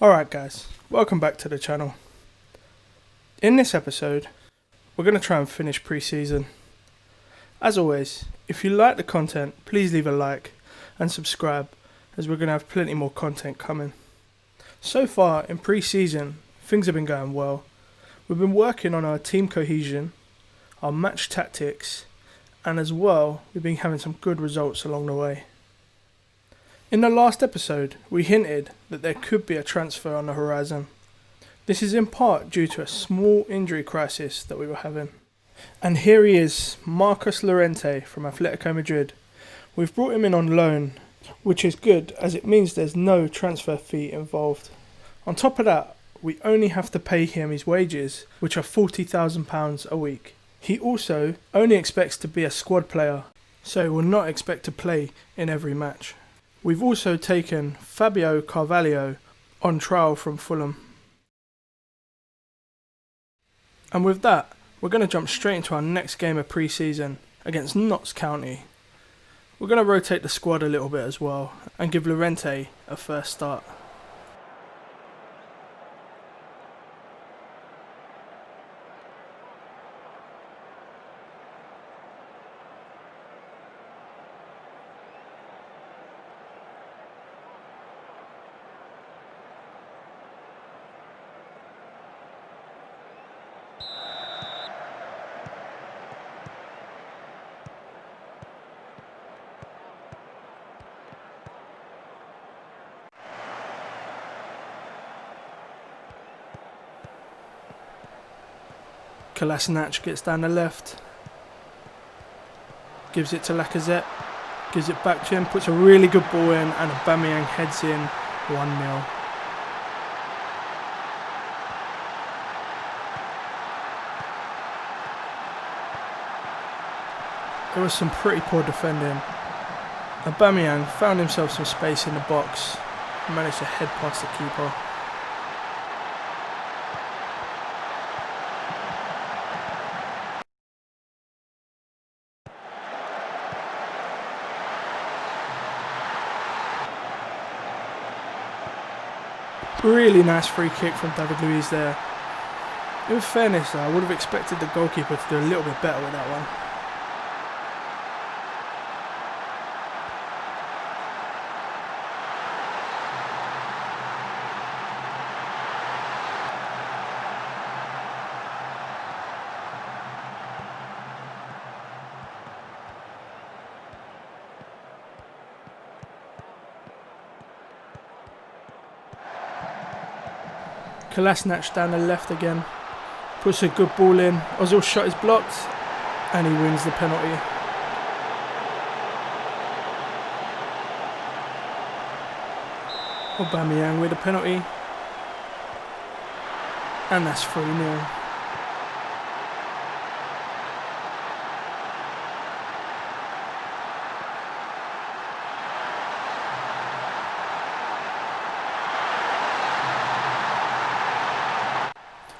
Alright guys, welcome back to the channel. In this episode, we're going to try and finish pre-season. As always, if you like the content, please leave a like and subscribe, as we're going to have plenty more content coming. So far in pre-season, things have been going well. We've been working on our team cohesion, our match tactics, and as well, we've been having some good results along the way. In the last episode, we hinted that there could be a transfer on the horizon. This is in part due to a small injury crisis that we were having. And here he is, Marcos Llorente from Atletico Madrid. We've brought him in on loan, which is good as it means there's no transfer fee involved. On top of that, we only have to pay him his wages, which are £40,000 a week. He also only expects to be a squad player, so he will not expect to play in every match. We've also taken Fabio Carvalho on trial from Fulham. And with that, we're going to jump straight into our next game of pre-season against Notts County. We're going to rotate the squad a little bit as well and give Llorente a first start. Kolasinac gets down the left, gives it to Lacazette, gives it back to him, puts a really good ball in, and Aubameyang heads in 1-0. There was some pretty poor defending. Aubameyang found himself some space in the box and managed to head past the keeper. Really nice free kick from David Luiz there. In fairness, I would have expected the goalkeeper to do a little bit better with that one. Kolasinac down the left again, puts a good ball in. Ozil's shot is blocked and he wins the penalty. Aubameyang with a penalty, and that's 3-0.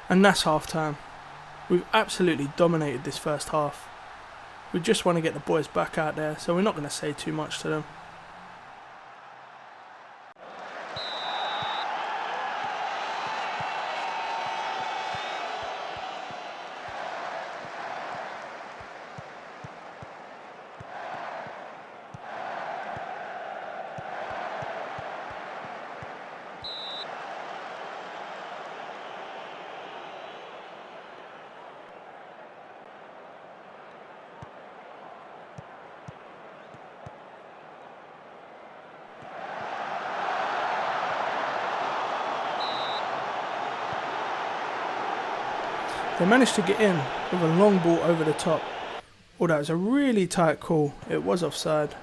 And that's half time. We've absolutely dominated this first half. We just want to get the boys back out there, so we're not going to say too much to them. They managed to get in with a long ball over the top. Although it was a really tight call, it was offside.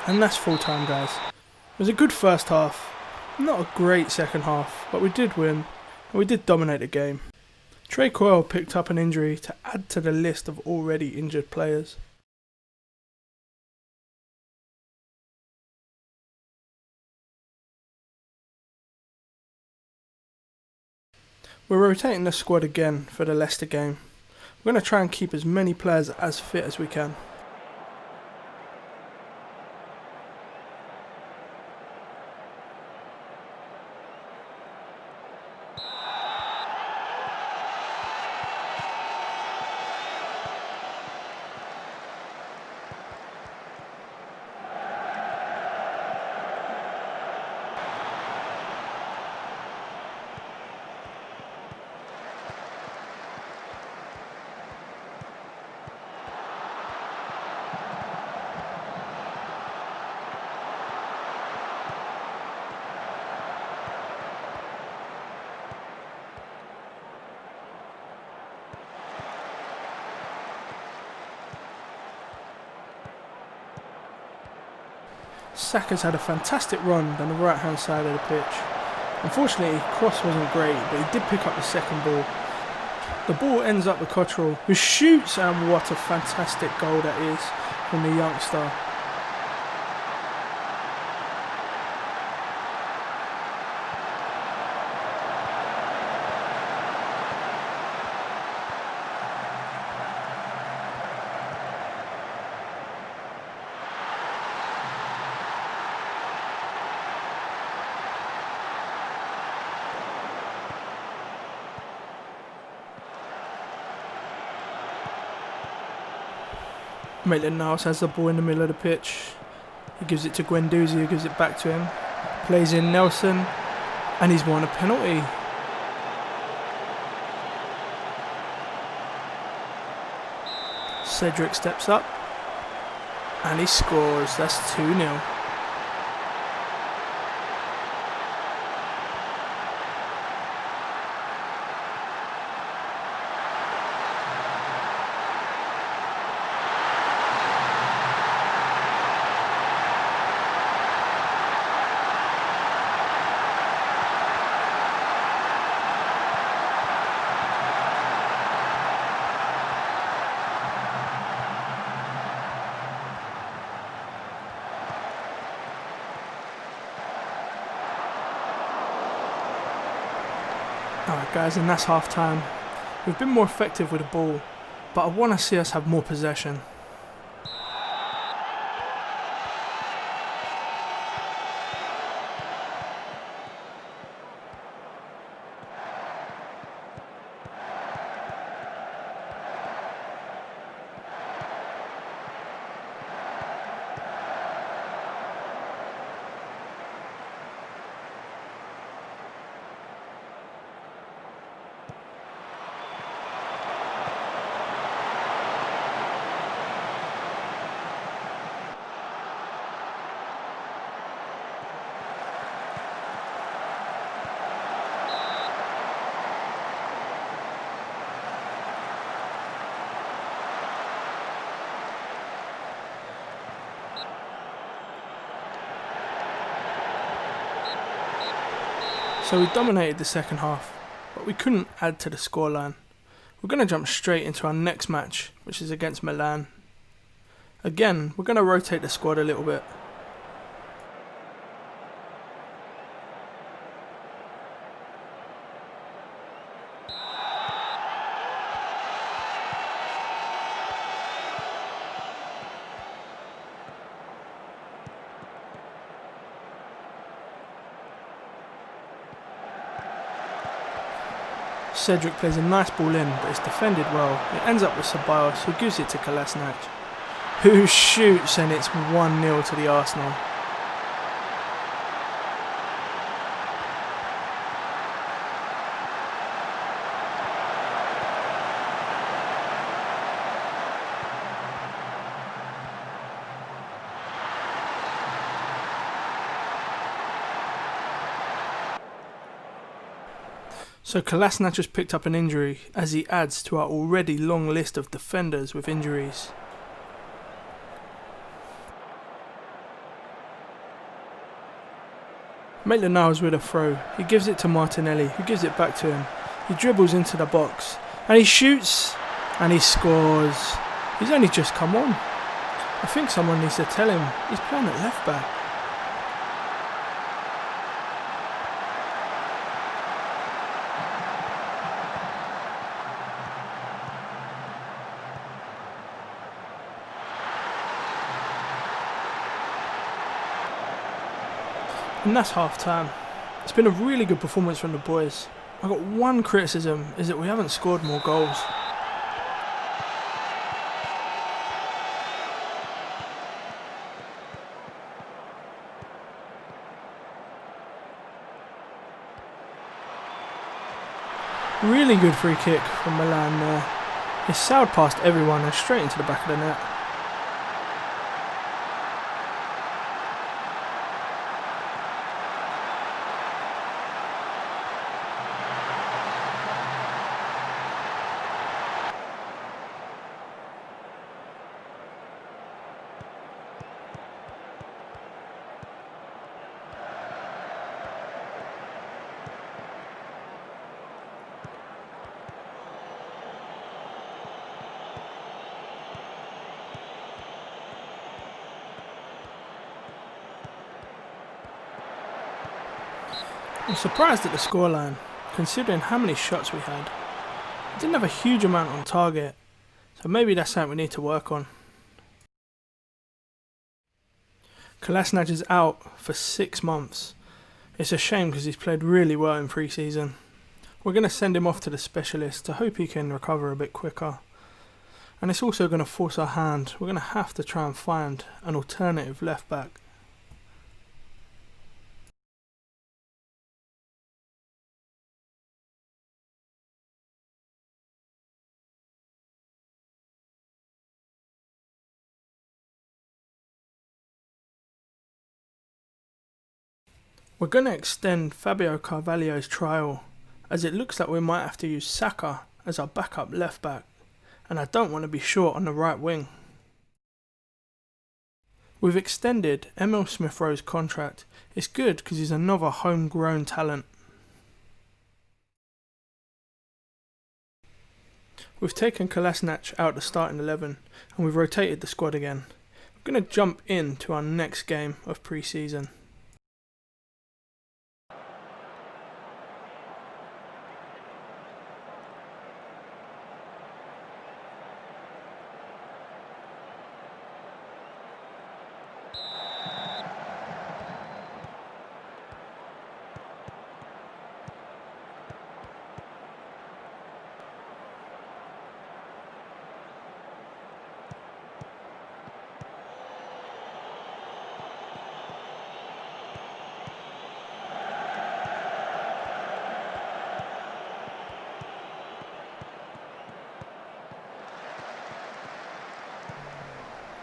And that's full time, guys. It was a good first half, not a great second half, but we did win and we did dominate the game. Trey Coyle picked up an injury to add to the list of already injured players. We're rotating the squad again for the Leicester game. We're going to try and keep as many players as fit as we can. Saka's had a fantastic run down the right hand side of the pitch. Unfortunately, cross wasn't great, but he did pick up the second ball. The ball ends up with Cottrell, who shoots, and what a fantastic goal that is from the youngster. Maitland-Niles has the ball in the middle of the pitch. He gives it to Guendouzi, who gives it back to him. Plays in Nelson, and he's won a penalty. Cedric steps up, and he scores. That's 2-0. Alright guys, and that's half time. We've been more effective with the ball, but I want to see us have more possession. So we dominated the second half, but we couldn't add to the scoreline. We're going to jump straight into our next match, which is against Milan. Again, we're going to rotate the squad a little bit. Cedric plays a nice ball in, but it's defended well. It ends up with Ceballos, who gives it to Kolasinac, who shoots, and it's 1-0 to the Arsenal. So Kolasinac has picked up an injury as he adds to our already long list of defenders with injuries. Maitland-Niles with a throw. He gives it to Martinelli, who gives it back to him. He dribbles into the box, and he shoots, and he scores. He's only just come on. I think someone needs to tell him he's playing at left back. And that's half time. It's been a really good performance from the boys. I've got one criticism, is that we haven't scored more goals. Really good free kick from Milan there. He sailed past everyone and straight into the back of the net. I'm surprised at the scoreline, considering how many shots we had. We didn't have a huge amount on target, so maybe that's something we need to work on. Kolasinac is out for 6 months. It's a shame because he's played really well in pre-season. We're going to send him off to the specialist to hope he can recover a bit quicker. And it's also going to force our hand. We're going to have to try and find an alternative left back. We're going to extend Fabio Carvalho's trial, as it looks like we might have to use Saka as our backup left back, and I don't want to be short on the right wing. We've extended Emil Smith-Rowe's contract. It's good because he's another homegrown talent. We've taken Kolasinac out the starting 11 and we've rotated the squad again. We're going to jump into our next game of pre-season.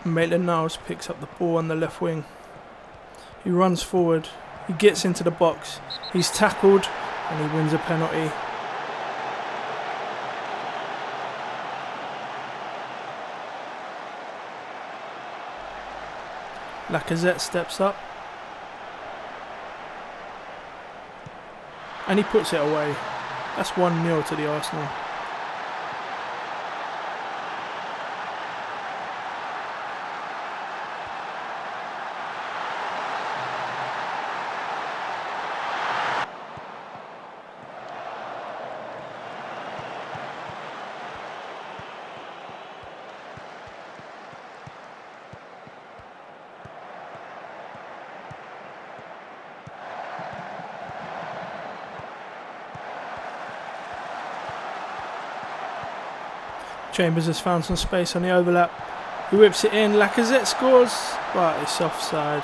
Maitland-Niles picks up the ball on the left wing. He runs forward, he gets into the box, he's tackled and he wins a penalty. Lacazette steps up and he puts it away. That's 1-0 to the Arsenal. Chambers has found some space on the overlap. He whips it in. Lacazette scores, but it's offside.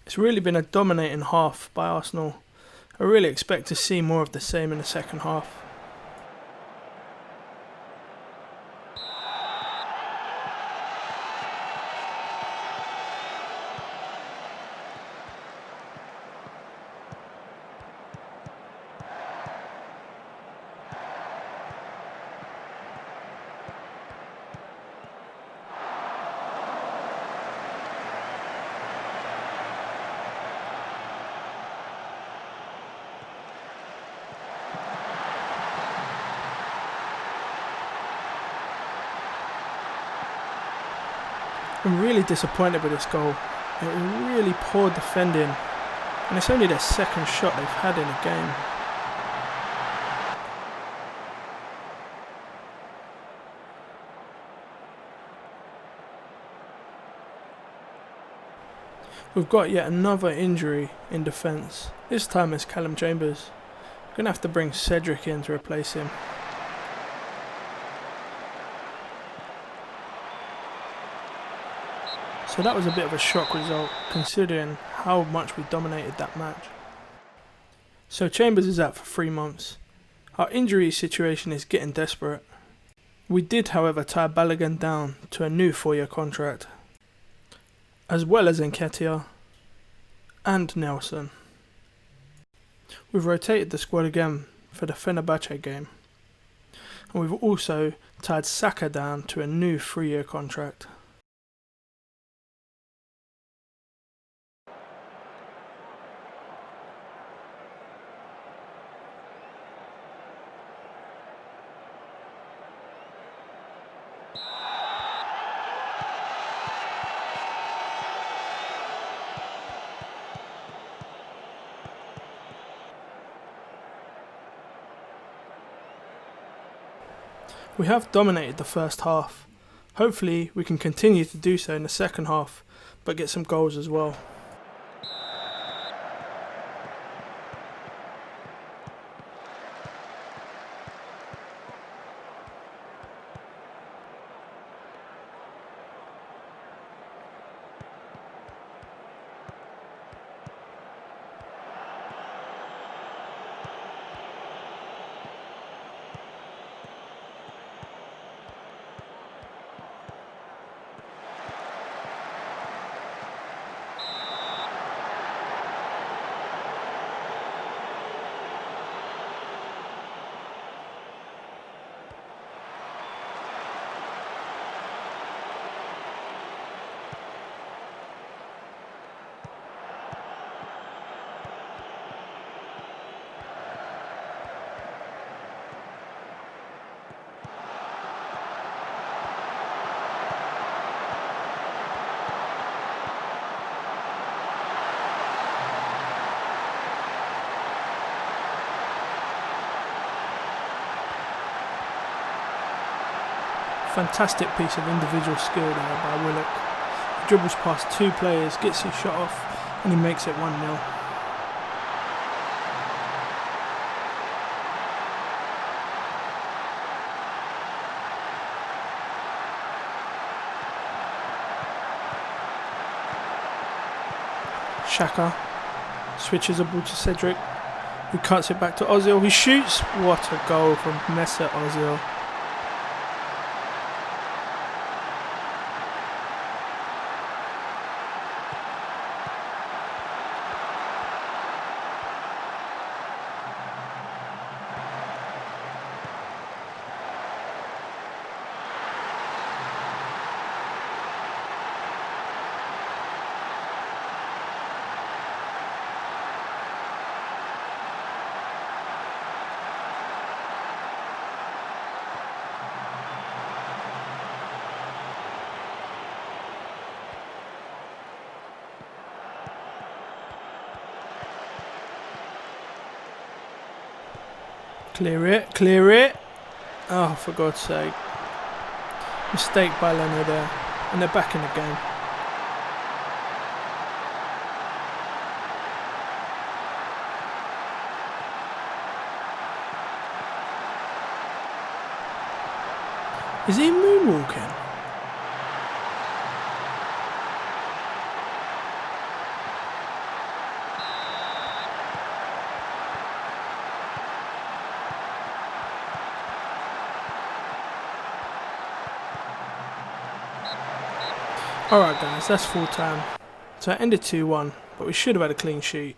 It's really been a dominating half by Arsenal. I really expect to see more of the same in the second half. I'm really disappointed with this goal. It was really poor defending, and it's only their second shot they've had in the game. We've got yet another injury in defence. This time it's Callum Chambers. We're going to have to bring Cedric in to replace him. So that was a bit of a shock result, considering how much we dominated that match. So Chambers is out for 3 months. Our injury situation is getting desperate. We did, however, tie Balogun down to a new 4-year contract, as well as Nketiah and Nelson. We've rotated the squad again for the Fenerbahce game, and we've also tied Saka down to a new 3-year contract. We have dominated the first half. Hopefully we can continue to do so in the second half, but get some goals as well. Fantastic piece of individual skill there by Willock. He dribbles past 2 players, gets his shot off, and he makes it 1-0. Xhaka switches the ball to Cedric, who cuts it back to Ozil. He shoots. What a goal from Mesut Ozil. Clear it, clear it. Oh, for God's sake. Mistake by Leno there. And they're back in the game. Is he moonwalking? Alright guys, that's full time. So it ended 2-1, but we should have had a clean sheet.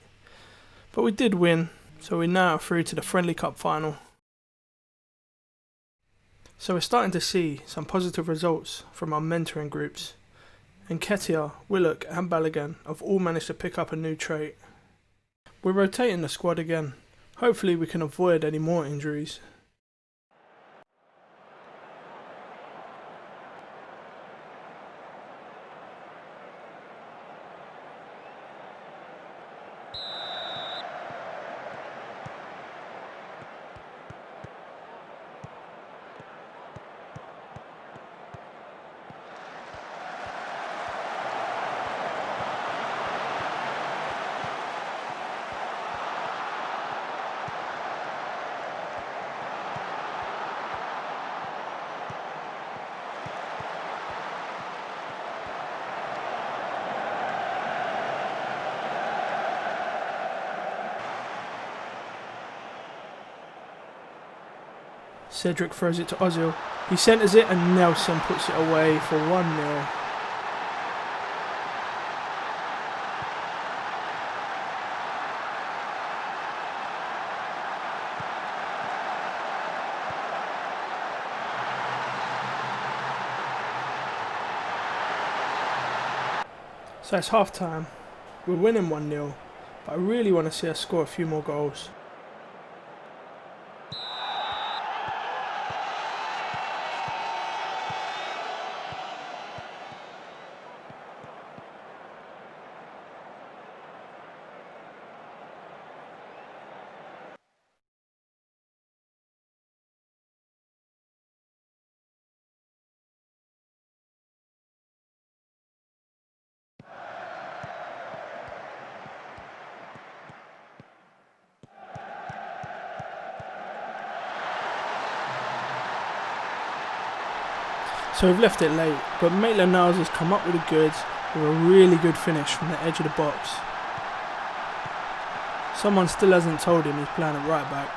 But we did win, so we're now through to the Friendly Cup final. So we're starting to see some positive results from our mentoring groups. Nketiah, Willock and Balogun have all managed to pick up a new trait. We're rotating the squad again. Hopefully we can avoid any more injuries. Cedric throws it to Ozil. He centres it and Nelson puts it away for 1-0. So it's half time. We're winning 1-0, but I really want to see us score a few more goals. So we've left it late, but Maitland-Niles has come up with the goods with a really good finish from the edge of the box. Someone still hasn't told him he's playing at right back.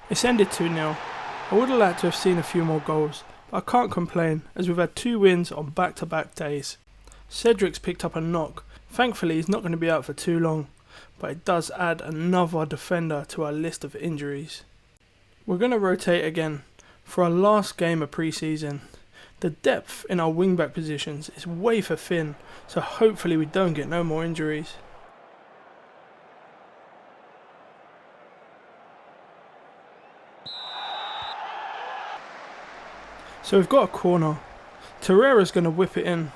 It's ended 2-0. I would have liked to have seen a few more goals, but I can't complain as we've had 2 wins on back-to-back days. Cedric's picked up a knock. Thankfully he's not going to be out for too long, but it does add another defender to our list of injuries. We're going to rotate again for our last game of pre-season. The depth in our wing-back positions is wafer thin, so hopefully we don't get no more injuries. So we've got a corner. Torreira's going to whip it in.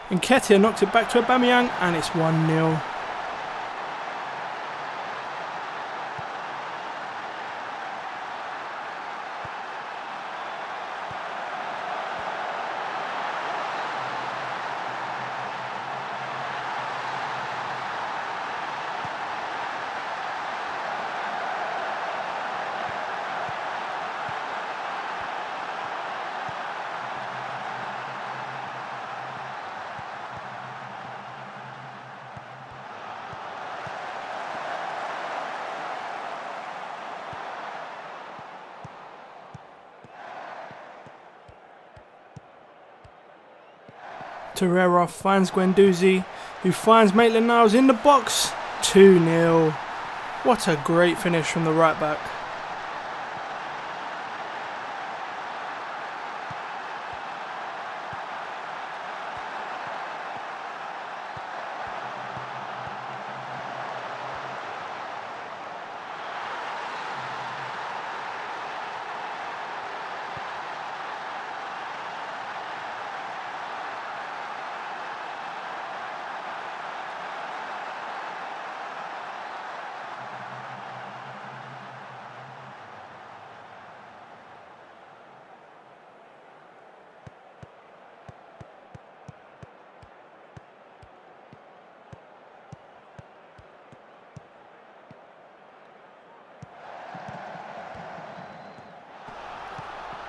Nketiah knocks it back to Aubameyang and it's 1-0. Torreira finds Guendouzi, who finds Maitland-Niles in the box. 2-0. What a great finish from the right back.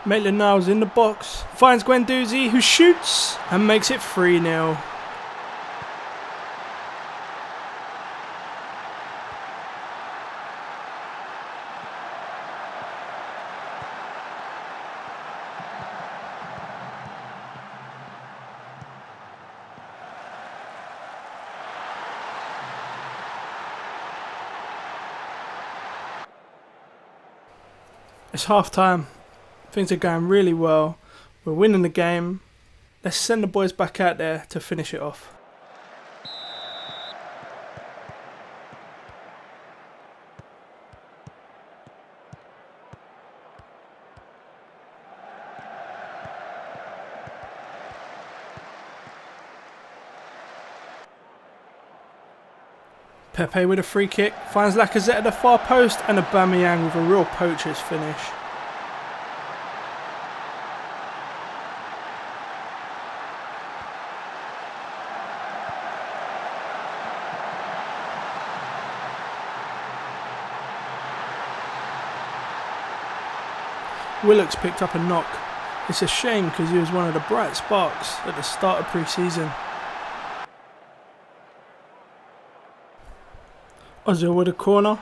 Maitland-Niles in the box, finds Guendouzi who shoots and makes it 3-0. It's half time. Things are going really well. We're winning the game. Let's send the boys back out there to finish it off. Pepe with a free kick, finds Lacazette at the far post, and Aubameyang with a real poacher's finish. Willock's picked up a knock. It's a shame because he was one of the bright sparks at the start of pre-season. Ozil with a corner.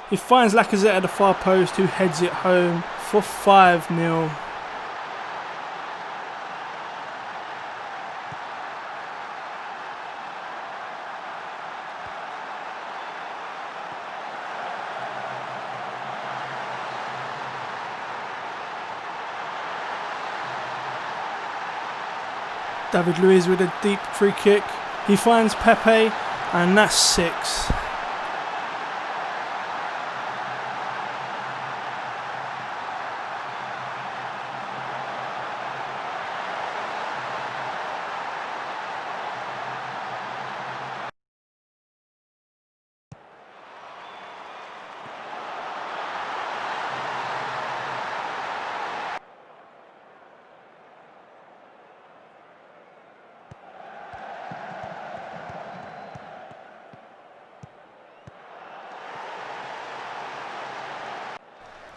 He finds Lacazette at the far post, who heads it home for 5-0. David Luiz with a deep free kick. He finds Pepe, and that's 6.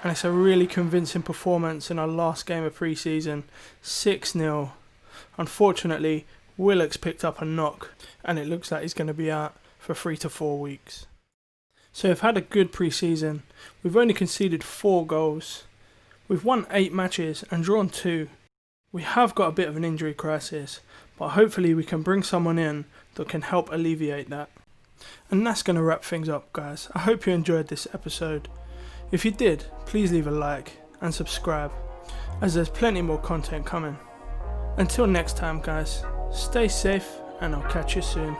And it's a really convincing performance in our last game of pre-season, 6-0. Unfortunately, Willock's picked up a knock, and it looks like he's going to be out for 3 to 4 weeks. So we've had a good pre-season. We've only conceded 4 goals. We've won 8 matches and drawn 2. We have got a bit of an injury crisis, but hopefully we can bring someone in that can help alleviate that. And that's going to wrap things up, guys. I hope you enjoyed this episode. If you did, please leave a like and subscribe, as there's plenty more content coming. Until next time, guys, stay safe and I'll catch you soon.